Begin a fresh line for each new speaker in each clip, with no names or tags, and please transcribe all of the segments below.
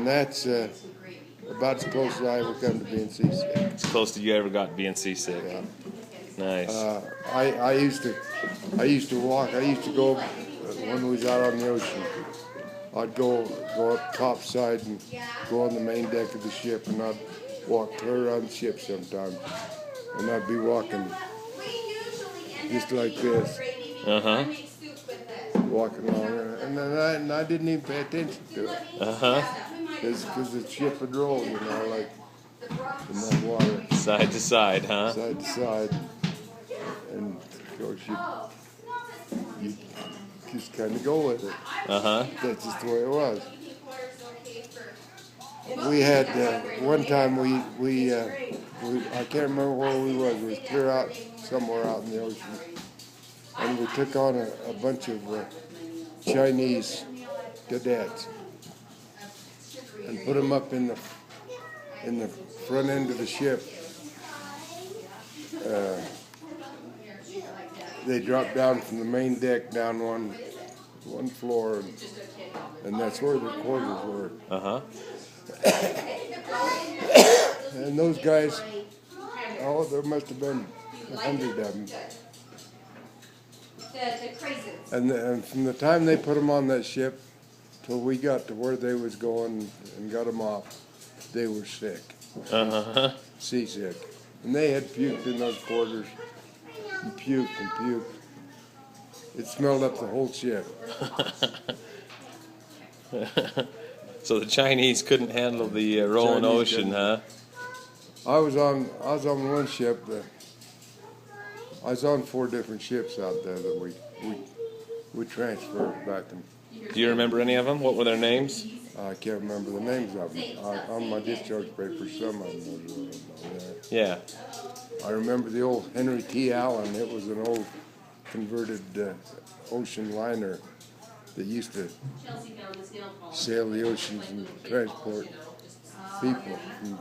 and that's about as close as I ever come to being seasick.
As close to you ever got to being seasick.
Yeah.
Nice.
I used to walk. I used to go when we was out on the ocean. I'd go up topside and go on the main deck of the ship, and I'd walk clear around the ship sometimes, and I'd be walking just like this. Walking along, and then I didn't even pay attention to it. Because the ship would roll, you know, like in that water.
Side to side, huh?
Side to side. And of course you just kind of go with it. That's just the way it was. We had one time we I can't remember where we was. It was clear out somewhere out in the ocean, and we took on a bunch of Chinese cadets and put them up in the front end of the ship. They dropped down from the main deck down one floor, and that's where the quarters were. And those guys, there must have been 100 of them. And from the time they put them on that ship till we got to where they was going and got them off, they were sick. Seasick. And they had puked in those quarters. And puked. It smelled up the whole ship.
So the Chinese couldn't handle the rolling ocean, huh?
I was on one ship. I was on 4 different ships out there that we transferred back.
Do you remember any of them? What were their names?
I can't remember the names of them. On my discharge papers, some of them was on there.
Yeah.
I remember the old Henry T. Allen. It was an old converted ocean liner that used to sail the oceans and transport people from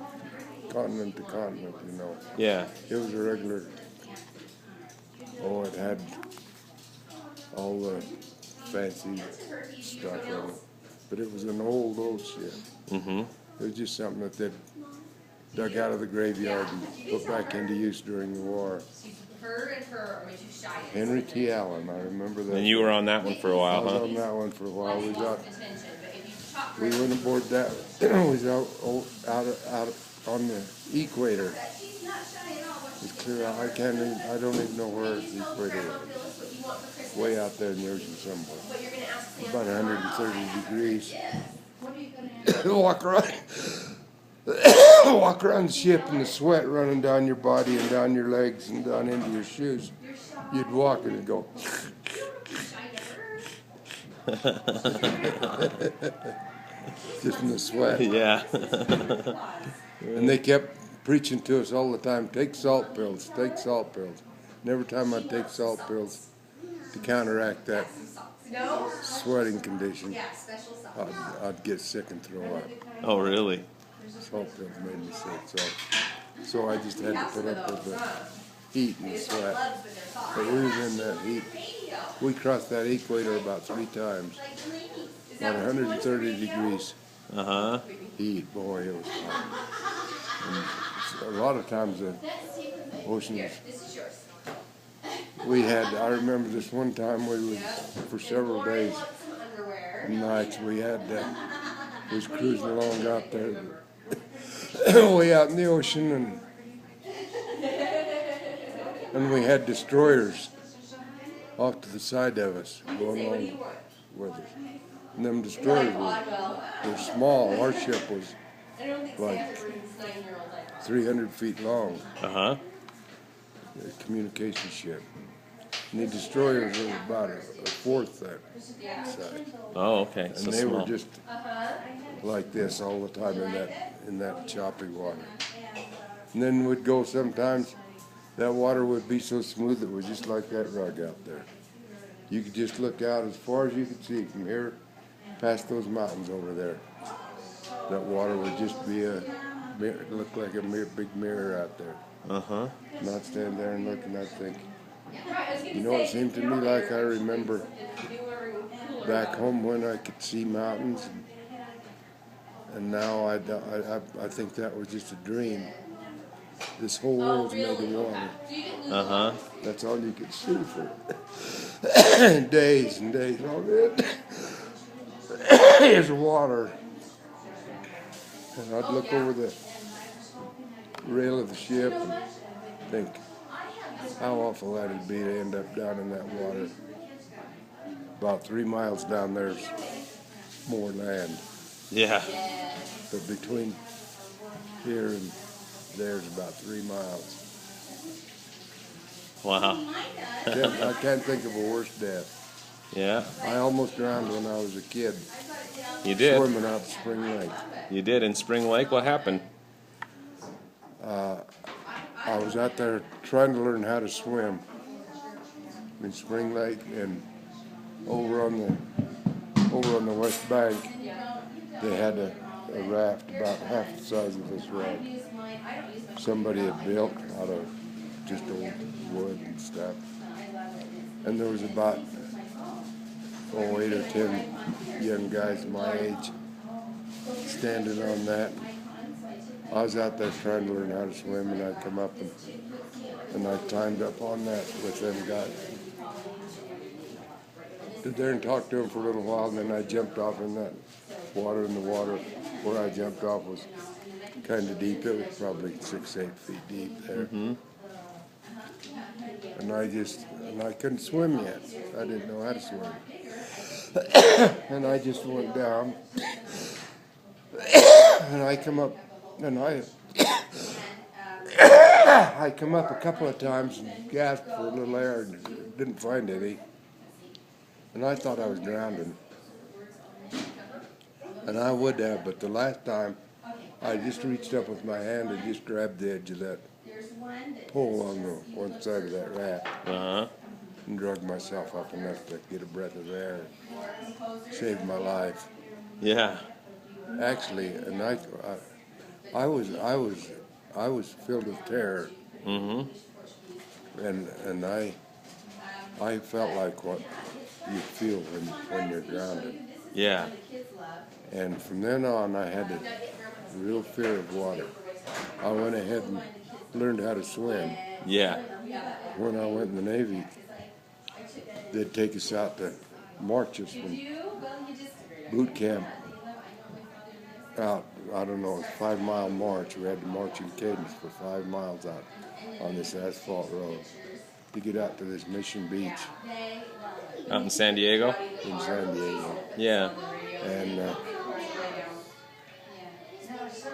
continent to continent, you know.
Yeah.
It was a regular, it had all the fancy stuff on it. But it was an old ship. It was just something that they'd dug out of the graveyard and put back into use during the war. Henry T. Allen, I remember that.
And you were on that one for a while, huh?
I was on that one for a while. We went aboard that. We was out on the equator. It's clear out. I don't even know where the equator is. Way out there in the ocean somewhere. About 130 degrees. Walk around the ship and the sweat running down your body and down your legs and down into your shoes. You'd walk and it'd go. Just in the sweat.
Yeah.
And they kept preaching to us all the time, take salt pills, take salt pills. And every time I'd take salt pills to counteract that sweating condition, I'd get sick and throw up.
Oh, really?
Salt pills made me sick, so I just had to put up with the heat and the sweat. But we was in that heat. We crossed that equator about 3 times. About 130 degrees. Heat, boy, it was hot. And a lot of times the oceans. I remember this one time we was for several days and nights we was cruising along out there. Way out in the ocean, and we had destroyers off to the side of us going along with us. And them destroyers were small. Our ship was like 300 feet long. A communication ship. And the destroyers were about a fourth that size.
Oh, okay.
And they were just like this all the time in that choppy water. And then we'd go sometimes, that water would be so smooth it was just like that rug out there. You could just look out as far as you could see from here past those mountains over there. That water would just be look like a big mirror out there. And I'd stand there and look and I'd think, you know, it seemed to me like I remember back home when I could see mountains And now I think that was just a dream. This whole world's made of water.
Uh-huh.
That's all you could see for days and days. All it is water. And I'd look over the rail of the ship and think how awful that'd be to end up down in that water. About 3 miles down there's more land.
Yeah.
But between here and there's about 3 miles.
Wow.
I can't think of a worse death.
Yeah.
I almost drowned when I was a kid.
You did.
Swimming out Spring Lake.
You did in Spring Lake. What happened?
I was out there trying to learn how to swim in Spring Lake, and over on the west bank they had a raft about half the size of this raft. Somebody had built out of just old wood and stuff. And there was about 8 or 10 young guys my age standing on that. I was out there trying to learn how to swim, and I come up and I climbed up on that with them guys. Stood there and talked to them for a little while, and then I jumped off in that water, and the water where I jumped off was kind of deep. It was probably 6, 8 feet deep there.
Mm-hmm.
And I couldn't swim yet. I didn't know how to swim. And I just went down. And I come up, and I come up a couple of times and gasped for a little air and didn't find any. And I thought I was drowning. And I would have, but the last time I just reached up with my hand and just grabbed the edge of that pole on the one side of that raft.
Uh-huh.
And drug myself up enough to get a breath of air and save my life.
Yeah.
Actually, and I was filled with terror.
Mm-hmm.
And I felt like what you feel when you're drowning.
Yeah.
And from then on, I had a real fear of water. I went ahead and learned how to swim.
Yeah.
When I went in the Navy, they'd take us out to march us from boot camp out, I don't know, a 5-mile march. We had to march in cadence for 5 miles out on this asphalt road to get out to this Mission Beach
Out in San Diego?
in San Diego.
Yeah.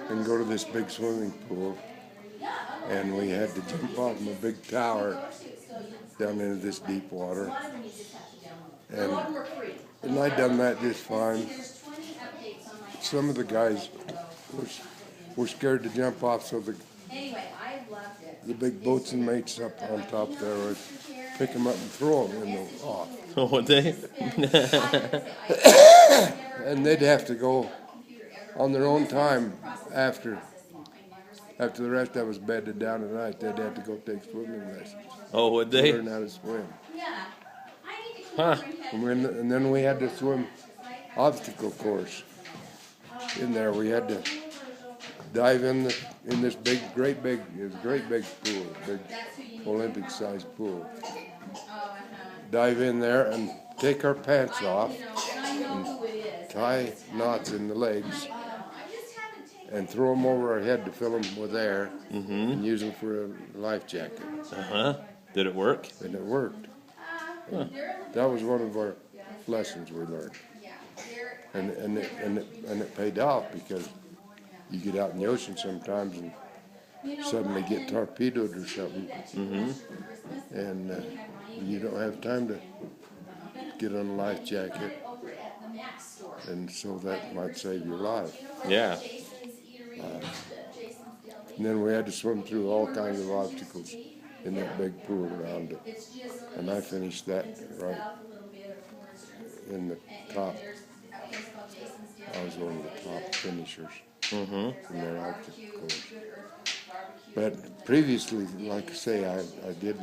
And go to this big swimming pool. And we had to jump off from a big tower down into this deep water. And I'd done that just fine. Some of the guys were scared to jump off, so the big boatswain mates up on top there would pick them up and throw them off.
Oh, would they?
And they'd have to go on their own time after the rest of us bedded down at night. They'd have to go take swimming lessons.
Oh, would they?
Learn how to swim.
Huh.
And then we had to swim obstacle course. In there, we had to dive in this great big pool, big Olympic-sized pool. Dive in there and take our pants off and tie knots in the legs and throw them over our head to fill them with air and use them for a life jacket.
Uh-huh. Did it work?
And it worked. That was one of our lessons we learned. And it paid off, because you get out in the ocean sometimes and suddenly get torpedoed or something.
Mm-hmm.
And you don't have time to get on a life jacket. And so that might save your life.
Yeah.
And then we had to swim through all kinds of obstacles in that big pool around it. And I finished that right in the top. I was one of the top finishers in that obstacle course. But previously, like I say, I did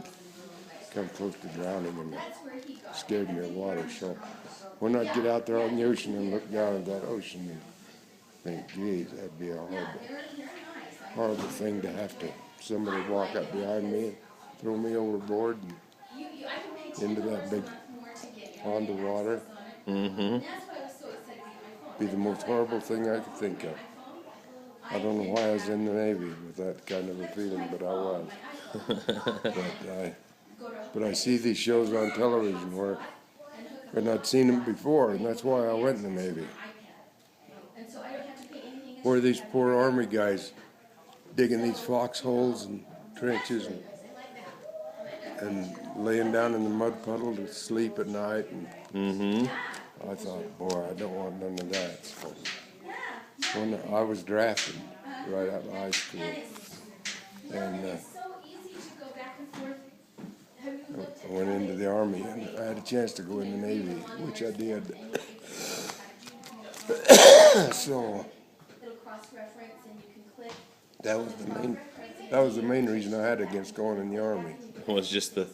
come close to drowning, and it scared me of water. So when I'd get out there on the ocean and look down at that ocean, think, geez, that'd be a horrible thing to have to, somebody walk up behind me and throw me overboard and into that big pond of water.
Mm-hmm.
Be the most horrible thing I could think of. I don't know why I was in the Navy with that kind of a feeling, but I was. But I see these shows on television and I'd seen them before, and that's why I went in the Navy. Where these poor Army guys digging these foxholes and trenches and laying down in the mud puddle to sleep at night. And I thought, boy, I don't want none of that. So when I was drafted right out of high school, and I went into the Army, and I had a chance to go in the Navy, which I did. So that was the main reason I had against going in the Army.
It was just the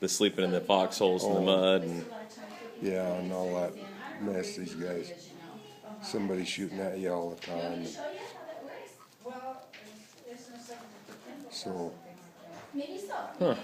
sleeping in the foxholes in the mud and
yeah, and all that mess. These guys, somebody shooting at you all the time. So,
huh.